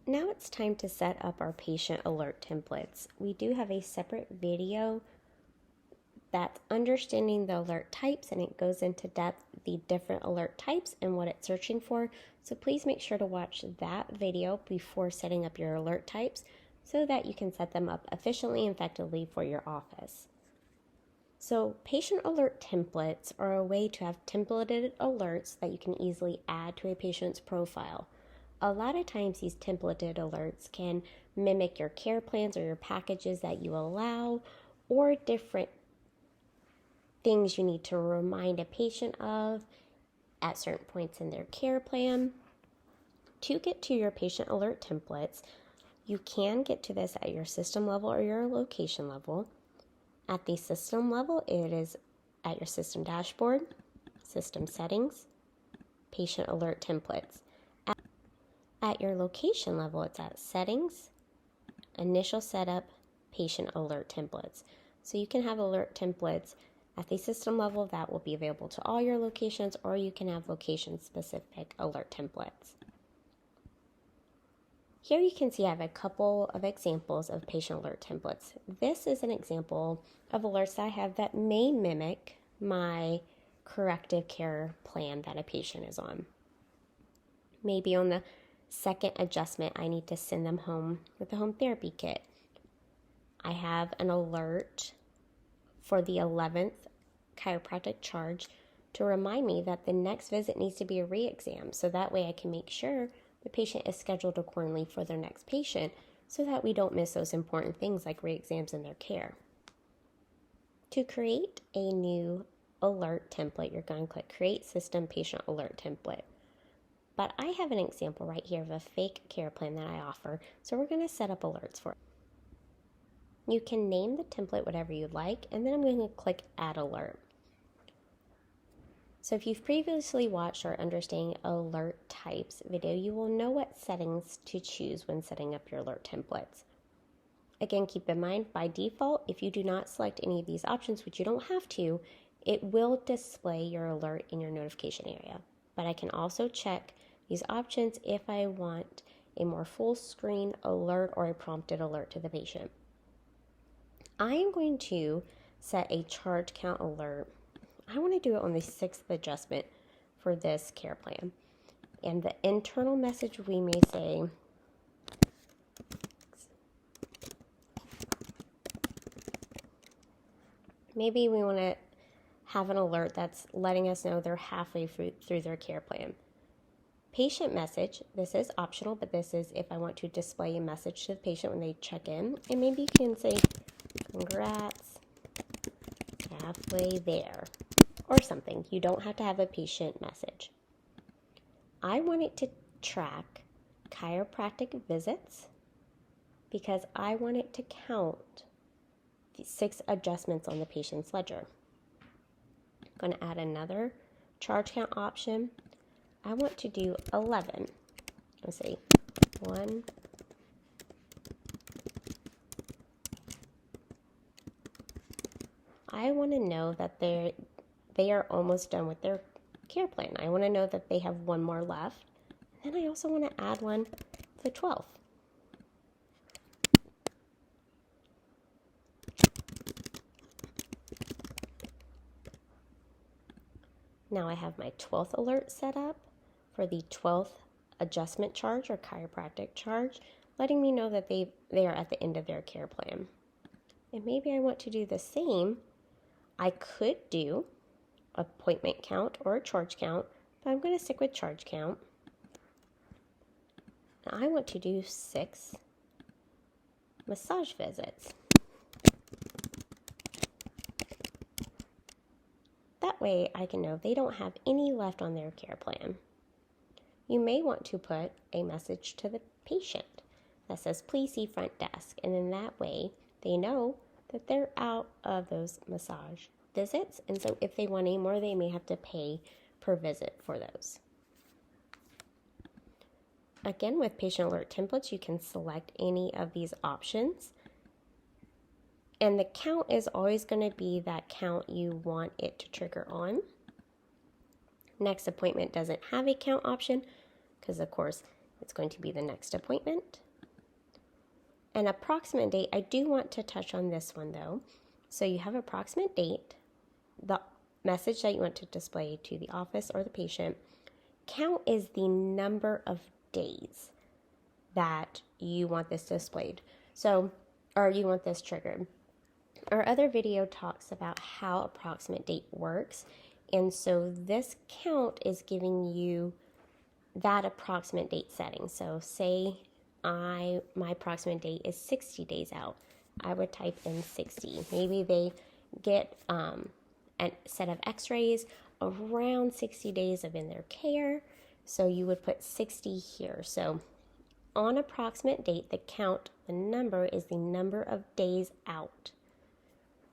Now it's time to set up our patient alert templates. We do have a separate video that's understanding the alert types, and it goes into depth the different alert types and what it's searching for. So please make sure to watch that video before setting up your alert types so that you can set them up efficiently and effectively for your office. So patient alert templates are a way to have templated alerts that you can easily add to a patient's profile. A lot of times these templated alerts can mimic your care plans or your packages that you allow, or different things you need to remind a patient of at certain points in their care plan. To get to your patient alert templates, you can get to this at your system level or your location level. At the system level, it is at your system dashboard, system settings, patient alert templates. At your location level, it's at settings, initial setup, patient alert templates. So you can have alert templates at the system level that will be available to all your locations, or you can have location-specific alert templates. Here you can see I have a couple of examples of patient alert templates. This is an example of alerts that I have that may mimic my corrective care plan that a patient is on. Maybe on the second adjustment, I need to send them home with a home therapy kit. I have an alert for the 11th chiropractic charge to remind me that the next visit needs to be a re-exam, so that way I can make sure the patient is scheduled accordingly for their next patient, so that we don't miss those important things like re-exams in their care. To create a new alert template, you're going to click Create System Patient Alert Template. But I have an example right here of a fake care plan that I offer, so we're going to set up alerts for it. You can name the template whatever you'd like, and then I'm going to click Add Alert. So if you've previously watched our Understanding Alert Types video, you will know what settings to choose when setting up your alert templates. Again, keep in mind, by default, if you do not select any of these options, which you don't have to, it will display your alert in your notification area. But I can also check these options if I want a more full screen alert or a prompted alert to the patient. I am going to set a charge count alert. I want to do it on the 6th adjustment for this care plan. And the internal message we may say, maybe we want to have an alert that's letting us know they're halfway through their care plan. Patient message, this is optional, but this is if I want to display a message to the patient when they check in. And maybe you can say, congrats, halfway there, or something. You don't have to have a patient message. I want it to track chiropractic visits because I want it to count the 6 adjustments on the patient's ledger. I'm going to add another charge count option. I want to do 11. Let's see, 1. I want to know that they are almost done with their care plan. I want to know that they have one more left. And then I also want to add one for the 12th. Now I have my 12th alert set up for the 12th adjustment charge or chiropractic charge, letting me know that they are at the end of their care plan. And maybe I want to do the same. I could do appointment count or a charge count, but I'm going to stick with charge count. Now I want to do 6 massage visits. That way I can know they don't have any left on their care plan. You may want to put a message to the patient that says, please see front desk. And then that way they know that they're out of those massage visits. And so if they want any more, they may have to pay per visit for those. Again, with patient alert templates, you can select any of these options. And the count is always going to be that count you want it to trigger on. Next appointment doesn't have a count option because, of course, it's going to be the next appointment. An approximate date, I do want to touch on this one though. So you have approximate date, the message that you want to display to the office or the patient. Count is the number of days that you want this displayed. So, or you want this triggered. Our other video talks about how approximate date works. And so this count is giving you that approximate date setting. So say my approximate date is 60 days out. I would type in 60. Maybe they get a set of x-rays around 60 days of in their care. So you would put 60 here. So on approximate date, the count, the number is the number of days out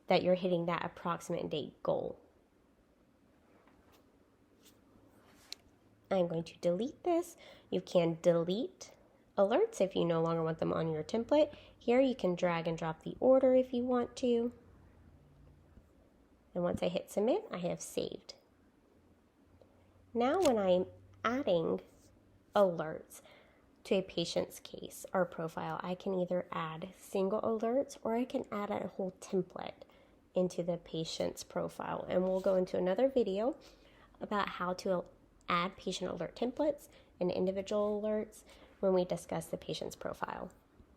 that you're hitting that approximate date goal. I'm going to delete this. You can delete alerts if you no longer want them on your template. Here you can drag and drop the order if you want to. And once I hit submit, I have saved. Now when I'm adding alerts to a patient's case or profile, I can either add single alerts or I can add a whole template into the patient's profile. And we'll go into another video about how to add patient alert templates and individual alerts when we discuss the patient's profile.